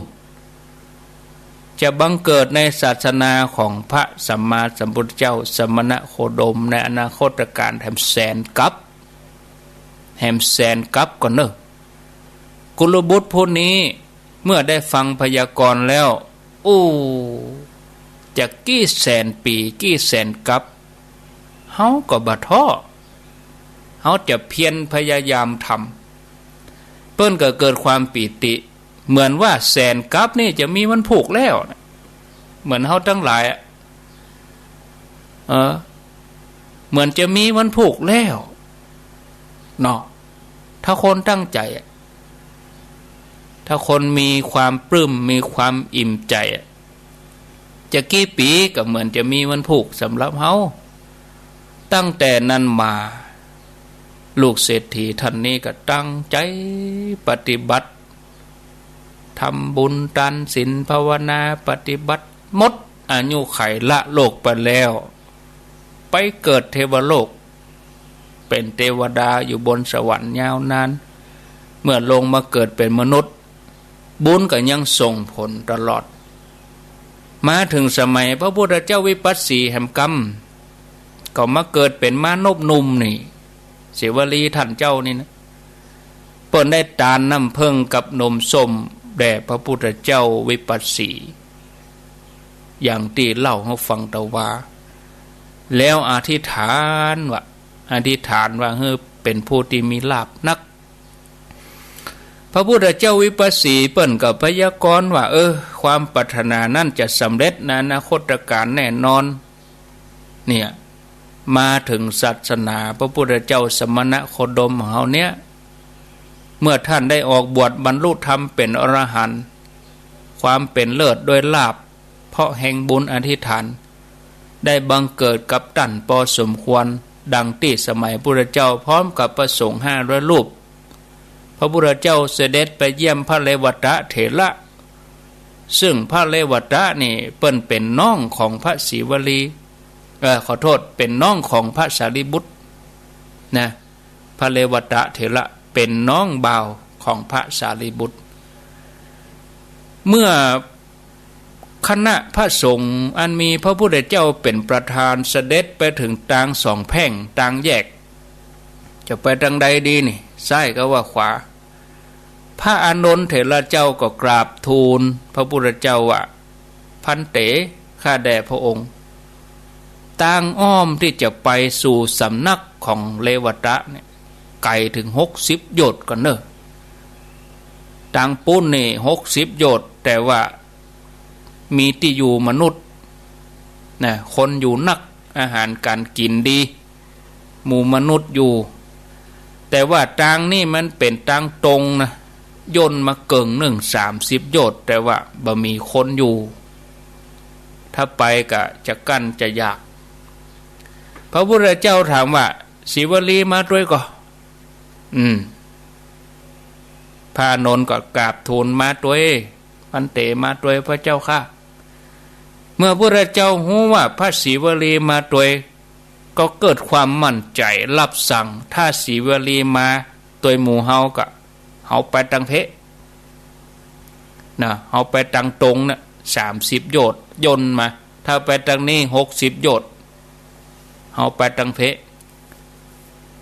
จะบังเกิดในศาสนาของพระสัมมาสัมพุทธเจ้าสมณโคดมในอนาคตการแห่งแสนกับก่อนเนอะกุลบุตรผู้นี้เมื่อได้ฟังพยากรณ์แล้วจะกี่แสนปีกี่แสนกับเฮาก็บ่ท้อเฮาจะเพียรพยายามทำเปิ้นก็เกิดความปีติเหมือนว่าแสนกับนี่จะมีวันผูกแล้วเหมือนเฮาทั้งหลายเหมือนจะมีวันผูกแล้วเนาะถ้าคนตั้งใจถ้าคนมีความปลื้มมีความอิ่มใจจะกี่ปีก็เหมือนจะมีวันผูกสำหรับเฮาตั้งแต่นั้นมาลูกเศรษฐีท่านนี้ก็ตั้งใจปฏิบัติทำบุญทานศีลภาวนาปฏิบัติหมดอายุไขละโลกไปแล้วไปเกิดเทวโลก เป็นเทวดาอยู่บนสวรรค์ยาวนานเมื่อลงมาเกิดเป็นมนุษย์บุญก็ยังส่งผลตลอดมาถึงสมัยพระพุทธเจ้าวิปัสสีแห่งกรรมก็มาเกิดเป็นมานพหนุ่มนี่เสวลีท่านเจ้านี่นะเปิ้นได้ตานน้ำเพิ่งกับนมส้มแด่พระพุทธเจ้าวิปัสสีอย่างที่เล่าให้ฟังตะว่าแล้วอธิษฐานว่าเฮ้ยเป็นผู้ที่มีลาภนักพระพุทธเจ้าวิปัสสีเปิ้นกับพยากรณ์ว่าความปรารถนานั่นจะสำเร็จในอนาคตการแน่นอนเนี่ยมาถึงศาสนาพระพุทธเจ้าสมณโคดมของเฮาเนี่ยเมื่อท่านได้ออกบวชบรรลุธรรมเป็นอรหันต์ความเป็นเลิศโดยลาภเพราะแห่งบุญอธิษฐานได้บังเกิดกับท่านพอสมควรดังที่สมัยพระพุทธเจ้าพร้อมกับพระสงฆ์500 รูปพระพุทธเจ้าเสด็จไปเยี่ยมพระเลวัตะเถระซึ่งพระเลวัตะนี่เปิ้นเป็นน้องของพระศรีวลีขอโทษเป็นน้องของพระสารีบุตรนะพระเลวัตะเถระเป็นน้องบ่าวของพระสารีบุตรเมื่อคณะพระสงฆ์อันมีพระพุทธเจ้าเป็นประธานเสด็จไปถึงทางสองแพร่งทางแยกจะไปทางใดดีนี่ซ้ายก็ว่าขวาพระอานนท์เถระเจ้าก็กราบทูลพระพุทธเจ้าว่าพันเตข้าแด่พระองค์ทางอ้อมที่จะไปสู่สำนักของเลวตะเนี่ยไกลถึง60 โยชน์กันเนอะทางปุ้นนี่60 โยชน์แต่ว่ามีที่อยู่มนุษย์นะคนอยู่นักอาหารการกินดีหมู่มนุษย์อยู่แต่ว่าทางนี่มันเป็นทางตรงนะย่นมาเกิง30 โยชน์แต่ว่าบ่มีคนอยู่ถ้าไปก็จะกั้นจะยากพระพุทธเจ้าถามว่าศิวลีมาด้วยก็พระอานนท์ก็กราบทูลมาด้วยพันเตมาด้วยพระเจ้าค่ะเมื่อพระพุทธเจ้ารู้ว่าพระศิวลีมาด้วยก็เกิดความมั่นใจรับสั่งถ้าศิวลีมาตัวหมู่เฮาก็เฮาไปทางเพะนะเฮาไปทางตรงนะ30 โยชน์ย่นมาถ้าไปทางนี้60 โยชน์เฮาไปทางเพะ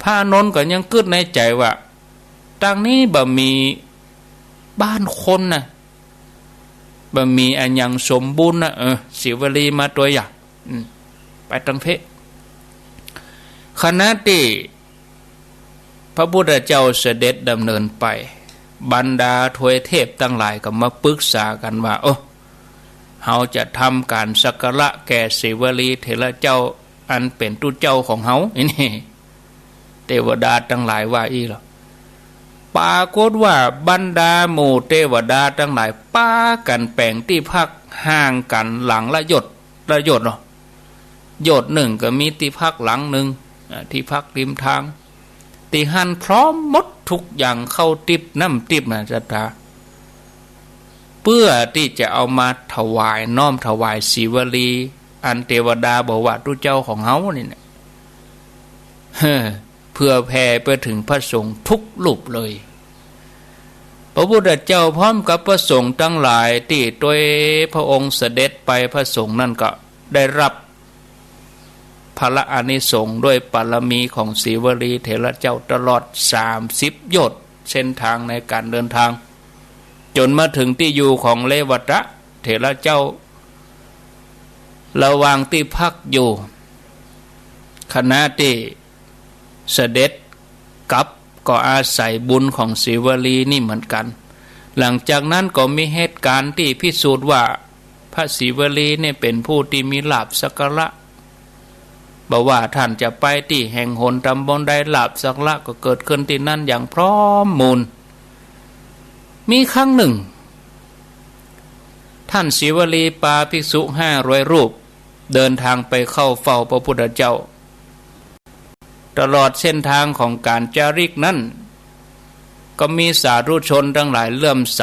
พระอานนท์ก็ยังคิดในใจว่าทางนี้บ่มีบ้านคนนะบ่มีอันยังสมบูรณ์นะศิวลีมาตัวอย่างไปทางเพะขณะที่พระพุทธเจ้าเสด็จดำเนินไปบรรดาทวยเทพตั้งหลายก็มาปรึกษากันว่าเฮาจะทำการสักการะแก่ศิวลีเถระเจ้าอันเป็นตุเจ้าของเฮานี่เทวดาทั้งหลายว่าอีหรอปรากฏว่าบรรดาหมู่เทวดาทั้งหลายป้ากันแป่งที่พักห่างกันหลังละหยดเนาะหยดหนึ่งก็มีที่พักหลังหนึ่งที่พักริมทางตีหันพร้อมหมดทุกอย่างเข้าติบน้ำติบนะจัตตาเพื่อที่จะเอามาถวายน้อมถวายศิวลีอันเทวดาบอกว่าตุเจ้าของเฮานี่นะเพื่อแผ่ไปถึงพระสงฆ์ทุกรูปเลยพระพุทธเจ้าพร้อมกับพระสงฆ์ทั้งหลายที่โดยพระองค์เสด็จไปพระสงฆ์นั่นก็ได้รับพระอานิสงส์ด้วยบารมีของศิวลีเถระเจ้าตลอด30 โยชน์เส้นทางในการเดินทางจนมาถึงที่อยู่ของเลวัตะเถระเจ้าระหว่างที่พักอยู่ขณะที่เสด็จกลับก็อาศัยบุญของศิวลีนี่เหมือนกันหลังจากนั้นก็มีเหตุการณ์ที่พิสูจน์ว่าพระศิวลีเนี่ยเป็นผู้ที่มีลาภสักการะบอกว่าท่านจะไปที่แห่งหนตำบลใดลาภสักการะก็เกิดขึ้นที่นั่นอย่างพร้อมมูลมีครั้งหนึ่งท่านศิวลีปาภิกษุ500 รูปเดินทางไปเข้าเฝ้าพระพุทธเจ้าตลอดเส้นทางของการจาริกนั้นก็มีสาธุชนทั้งหลายเลื่อมใส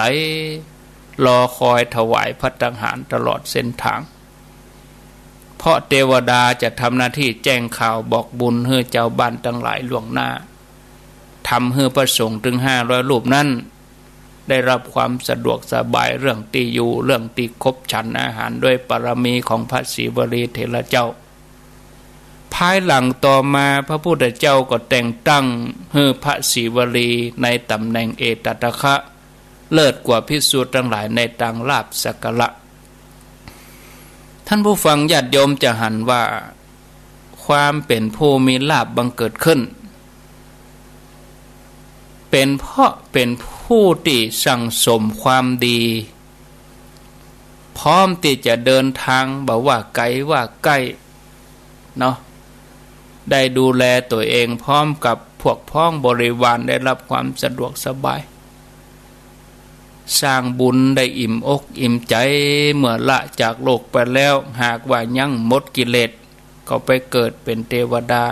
รอคอยถวายภัตตาหารตลอดเส้นทาง เพราะเทวดาจะทำหน้าที่แจ้งข่าวบอกบุญให้เจ้าบ้านทั้งหลายล่วงหน้าทำให้พระสงฆ์ถึง500 รูปนั้นได้รับความสะดวกสบายเรื่องที่อยู่เรื่องที่คบฉันอาหารด้วยบารมีของพระศรีวลีเถระเจ้าภายหลังต่อมาพระพุทธเจ้าก็แต่งตั้งให้พระศรีวลีในตำแหน่งเอตตะคะเลิศกว่าภิกษุทั้งหลายในต่างลาภสักการะท่านผู้ฟังญาติโยมจะหันว่าความเป็นผู้มีลาภบังเกิดขึ้นเป็นเพราะเป็นผู้ที่สั่งสมความดีพร้อมที่จะเดินทางบอกว่าไกลว่าใกล้เนาะได้ดูแลตัวเองพร้อมกับพวกพ้องบริวารได้รับความสะดวกสบายสร้างบุญได้อิ่มอกอิ่มใจเมื่อละจากโลกไปแล้วหากว่ายังหมดกิเลสก็ไปเกิดเป็นเทวดา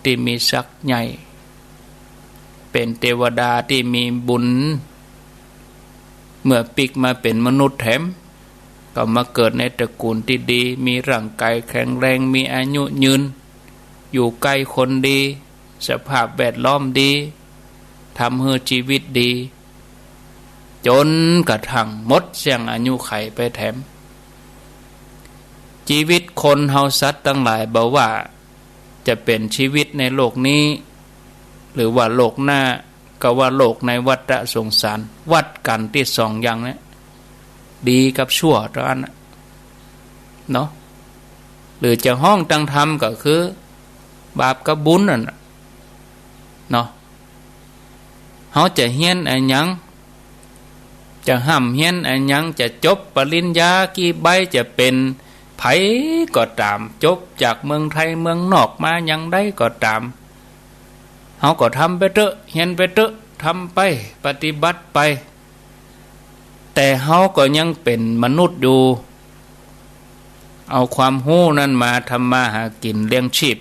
ที่มีศักดิ์ใหญ่เป็นเทวดาที่มีบุญเมื่อปิกมาเป็นมนุษย์แถมก็มาเกิดในตระกูลที่ดีมีร่างกายแข็งแรงมีอายุยืนอยู่ใกล้คนดีสภาพแวดล้อมดีทำให้ชีวิตดีจนกระทั่งหมดเสียงอายุไขไปแถมชีวิตคนเฮาสัตว์ทั้งหลายบอกว่าจะเป็นชีวิตในโลกนี้หรือว่าโลกหน้าก็ว่าโลกในวัฏสงสารวัดกันที่2อย่างนี้ดีกับชั่วเท่านั้นเนาะหรือจะห้องตั้งธรรมก็คือบาปกับบุญนั่นเนาะเฮาจะเฮียนอันหยังจะห้ำเฮียนอันหยังจะจบปริญญากี่ใบจะเป็นไผก็ตามจบจากเมืองไทยเมืองนอกมายังได้ก็ตามเฮาก็ทำไปเถอะเฮียนไปเถอะทำไปปฏิบัติไปแต่เฮาก็ยังเป็นมนุษย์อยู่เอาความรู้นั้นมาทำมาหากินเลี้ยงชีพ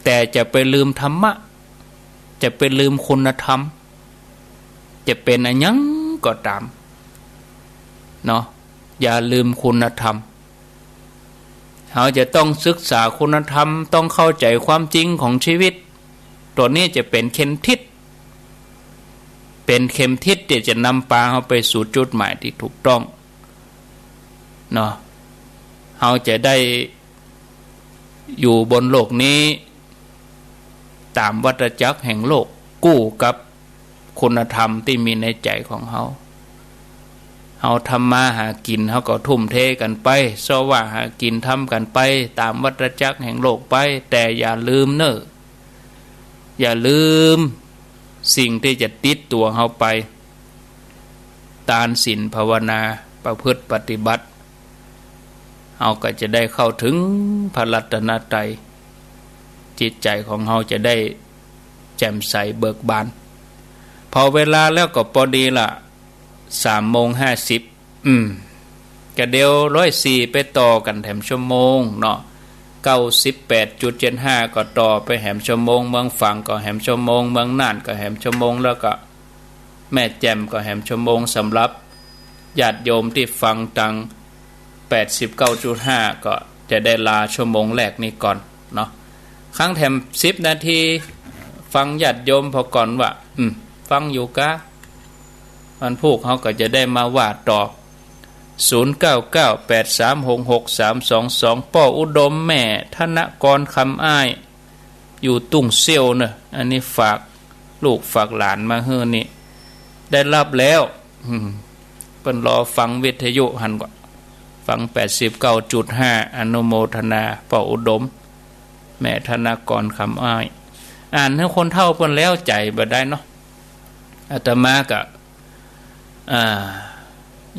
แต่จะไปลืมธรรมะจะไปลืมคุณธรรมจะเป็นอันยังก็ตามเนาะอย่าลืมคุณธรรมเราจะต้องศึกษาคุณธรรมต้องเข้าใจความจริงของชีวิตตัวนี้จะเป็นเข็มทิศเป็นเข็มทิศที่จะนำพาเราไปสู่จุดหมายที่ถูกต้องเนาะเราจะได้อยู่บนโลกนี้ตามวัฏจักรแห่งโลกกู้กับคุณธรรมที่มีในใจของเราทำมาหากินเขาก็ทุ่มเทกันไปสว่าหากินทำกันไปตามวัฏจักรแห่งโลกไปแต่อย่าลืมอย่าลืมสิ่งที่จะติดตัวเขาไปทานศีลภาวนาประพฤติปฏิบัติเขาก็จะได้เข้าถึงพระรัตนตรัยจิตใจของเขาจะได้แจ่มใสเบิกบานพอเวลาแล้วก็พอดีละ3:50กะเดียว104ไปต่อกันแถมชั่วโมงเนาะ98.75ก็ต่อไปแหมชั่วโมงเมืองฝั่งก็แหมชั่วโมงเมืองน่านก็แหมชั่วโมงแล้วก็แม่แจ่มก็แหมชั่วโมงสำหรับญาติโยมที่ฟังตัง89.5ก็จะได้ลาชั่วโมงแรกนี้ก่อนเนาะครั้งแถม10 นาทีฟังญาติโยมพอก่อนว่าฟังอยู่กะมันพวกเขาก็จะได้มาว่าต่อ0998366322ป้ออุดมแม่ธนกรคำอ้ายอยู่ตุ้งเซี่ยวเนอะอันนี้ฝากลูกฝากหลานมาเฮือนี่ได้รับแล้วเพิ่นรอฟังวิทยุหันก่อนฟัง 89.5 อนุโมทนาป้ออุดมแม่ธนกรคำอ้ายอ่านให้คนเฒ่าเพิ่นแล้วใจบ่ได้เนาะอาตมาก็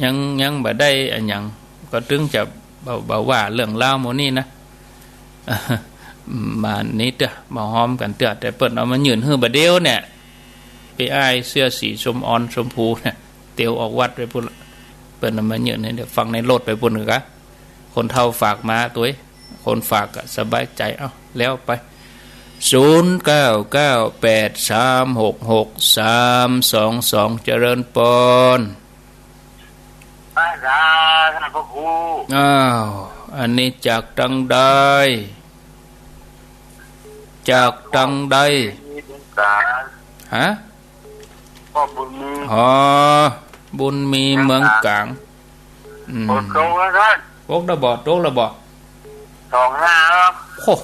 ยังบ่ได้อันหยังก็ถึงจะบ่ว่าเรื่องราวหมู่นี้นะมานี้เด้อมาหอมกันเด้อแต่เปิ้นเอามายืนฮื้อบ่เดียวเนี่ยไปอ้ายเสื้อสีชมอ่อนชมพูเนี่ยเตียวออกวัดไปพุ่นเปิ้นเอามายืนให้เดี๋ยวฟังในรถไปพุ่นกะคนเฒ่าฝากมาตัวคนฝากก็สบายใจเอาแล้วไป0998366322เจริญปอนพระอาจารย์พระครูอ้าว อันนี้จากตังใดจากตังใดฮะพ่อบุญมี อ๋อบุญมีเมืองกลางปกตรงแล้วท่านโกระบอกโตกระบอก25ครับโอ้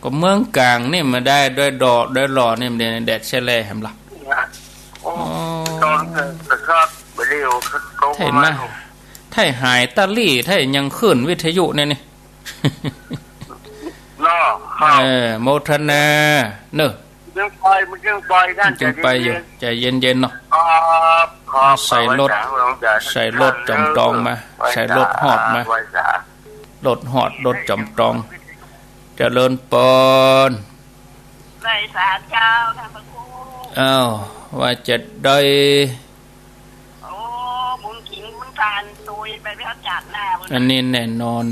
ก็เมืองกลางนี่มาได้ด้วยดอกด้วยหล่อนี่มันแดดแช่แลแหมล่ะอ๋อตอนกระชากไปเร็วเห็นไหมถ้าหายตาลี่ถ้ายังขึ้นวิทยุเนี่ยนี่โมทนาเนอะยังไปด้านจึงไปอยู่ใจเย็นๆเนาะใส่รถจำตองมาใส่รถหอดมารถหอดรถจำตองเจริญปนในศาลเจ้าค่ะพระครูอ้าวว่าจะได้โอ้บุญขิงบุญทานตุยไปพระจัดหน้าอันนี้แน่นอน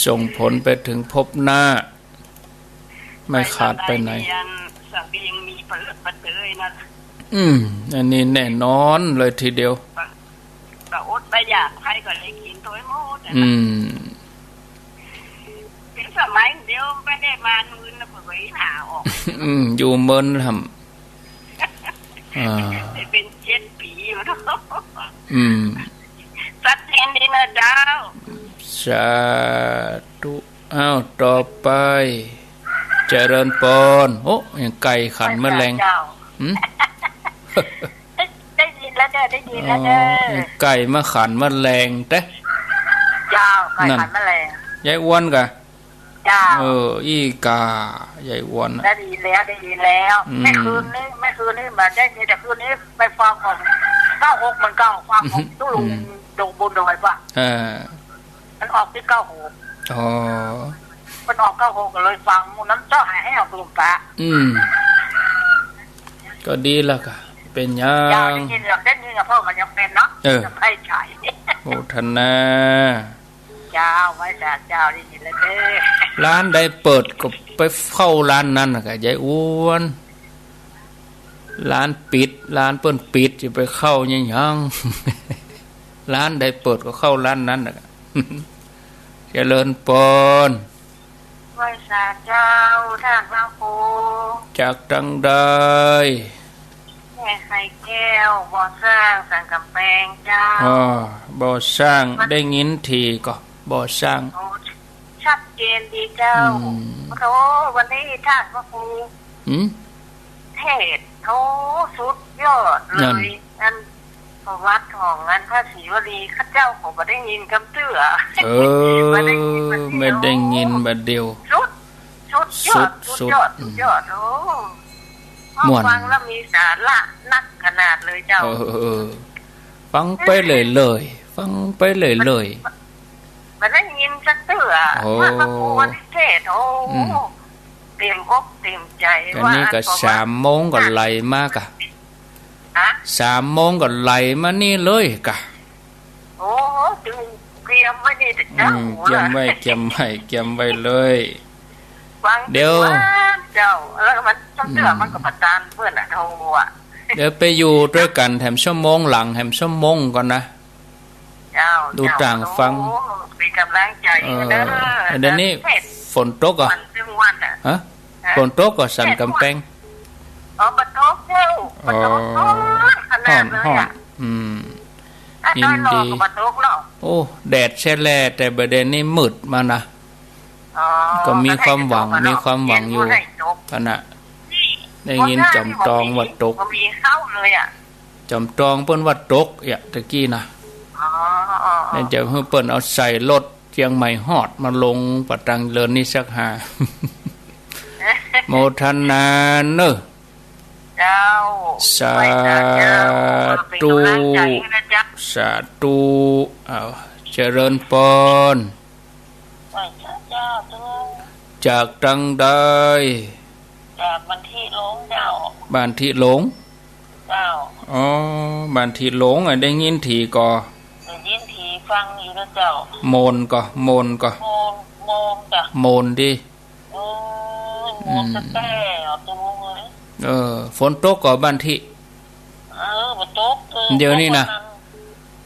ส่งผลไปถึงภพหน้าไม่ขาดไปไหนสังเวียงมีเปิดประเตยนะอันนี้แน่นอนเลยทีเดียวแต่อดไปอยากใครก็เลยกินตัวโมดเป็นสมัยเดียวไม่ได้มามือนะเผยหาออกอยู่เมินทำเป็น7 ปีอยู่เนาะสัตว์เห็นดีนะเจ้าสาธุอ้าวต่อไปเจริญปนโอ้ยังไก่ขันแมลงได้ยินแล้วได้ยินแล้วเด้อไก่มาขันแมลงเต้เจ้าไก่ขันแมลงยายอ้วนกะเจ้าอีกายายอ้วนได้ยินแล้วไม่คืนนี้มาได้ยินแต่คืนนี้ไปฟังของ96มัน9ฟังของตู้ลุงดงบุญดอยป่ะมันออกที่96อ๋อมันออก96ก็เลยฟังมูนั้นเจ้าหายให้เอาตุ่มปะก็ดีแล้วค่ะเป็นยังได้ยินกับพ่อมันยังเป็นเนาะจะให้ใช้โมทนาเจ้าไว้จากเจ้าได้ยินแล้วเด้อร้านใดเปิดก็ไปเข้าร้านนั้นน่ะยายอ้วนร้านปิดร้านเปิ้นปิดจะไปเข้ายังร้านใดเปิดก็เข้าร้านนั้นน่ะเจริญปนไว้สาเจ้าท่านพระครูจากตังใดแม่ไข่แก้วบ่อสร้างสังกำแพงเจ้าบ่อสร้างได้ยินทีก็บ่อสร้างชัดเจนดีเจ้าโธ่วันนี้ท่านพระครูเทศโธ่สุดยอดเลยอันวัดของงานพระศรีวลีข้าเจ้าผมไม่ได้ยินคำเตื้อไม่ได้ยินบัดเดียวสุดยอดโอ้ฟังแล้วมีสาระนักขนาดเลยเจ้าฟังไปเลยฟังไปเลยไม่ได้ยินคำเตื้อว่าพระครูวันเทศโอ้เตรียมอกเตรียมใจว่านี่ก็3 โมงก็ไหลมากอะ3 โมงก็ไหลมานี่เลยกะโอ้จึงเตรียมไว้นี่แต่เจ้าเตรียมไว้เลยเดี๋ยวเจ้าแล้วมันต้องเชื่อมันก็ประจานเพื่อนโทรเดี๋ยวไปอยู่ด้วยกันแถมชั่วโมงหลังแถมชั่วโมงก่อนนะเจ้าดูต่างฟังมีกำลังใจเด้อเดี๋ยวนี้ฝนตกอ่ะฮะฝนตกก็สั่นกำแพงปะโต๊ะเจ้าปะโต๊ะขนาดเลยอ่ะยินดีโอ้แดดแช่แลแต่ประเด็นนี้มืดมานะก็มีความหวังอยู่ขณะได้ยินจำตองวัดตกมีเข้าเลยอ่ะจำตองเปิ้นวัดตกตะกี้นะเนี่ยจะเพิ่นเปิ้นเอาใส่รถเชียงใหม่ฮอดมาลงปะตังเลินนี่สักหาโมทนาเนอะเจ้าสาธุเจริญปนจากตังใดจากบ้านที่หลงเจ้าบ้านที่หลงเจ้าบ้านที่หลงได้ยินทีก็ได้ยินทีฟังอยู่นะเจ้าโมนจ้ะโมนดิโมนสะแก่ตัวเลยฝนตกก็บ้านที่ฝนตกเดี๋ยวนี้นะ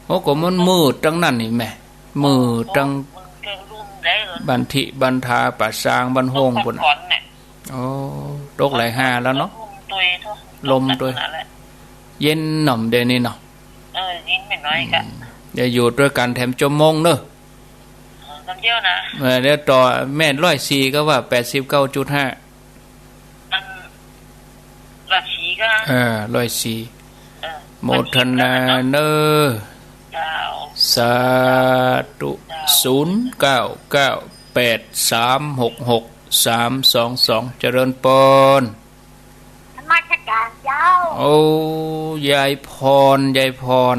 โอ้ก็มันมืดจังนั่นนี่แม่มืดจัง ได้เลย บันทิบันทาป่าซางบันโฮง ต ปุ่น ก่อนเนี่ย โอ้ตกหลายห้าแล้วเนาะ ลมตัว เย็นหน่อมเดยวนี่เนาะ ยินไม่น้อยกะ เดี๋ยวอยู่ด้วยกันแถมจมมงเนอะ น้ำเยี่ยวนะ เดี๋ยวต่อแม่น104ก็ว่า89.5อันราชีก็104โมทนาเนอ ดาว สาธุ0998366322เจริญปน ธรรมชการเจ้า โอ้ยายพร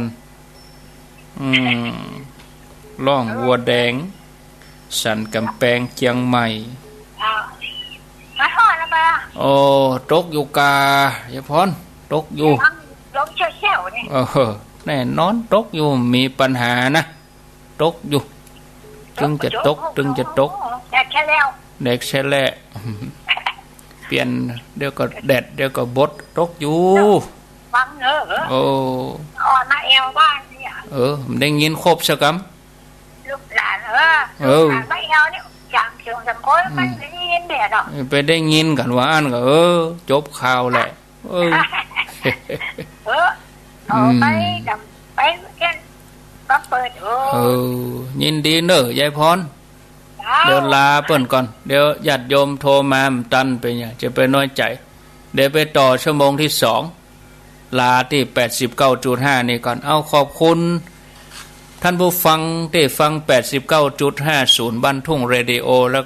ล่องวัวแดง สันกำแพงเชียงใหม่ มาทอดแล้วมา โอ้ตกอยู่กายายพรตกอยู่ ลมเชี่ยวๆนี่ แน่นอนตกอยู่มีปัญหานะตกอยู่จึงจะตกแต่แค่แล้ว เด็กแช่แล่ เปลี่ยนเดี๋ยวก็แดดเดี๋ยวก็บดตกอยู่ ฟังเนอะ โอ้ อ่อนมาเอวบ้านเนี่ย ได้ยินครบสักค ลูกหลานลูกหลานมาเอวเนี่ยจางเชียงสังคอยมันได้ยินเด็ดหรอก ำไปได้ยินกันว่าอันก็จบข่าวแหละไปกับไปแค่ก็เปิดยินดีเนอะยายพรเดี๋ยวลาเปิ้นก่อนเดี๋ยวญาติโยมโทรมาตันไปเนี่ยจะไปน้อยใจเดี๋ยวไปต่อชั่วโมงที่2ลาที่89.5นี่ก่อนเอาขอบคุณท่านผู้ฟังที่ฟัง89.50บ้านทุ่งเรดิโอแล้ว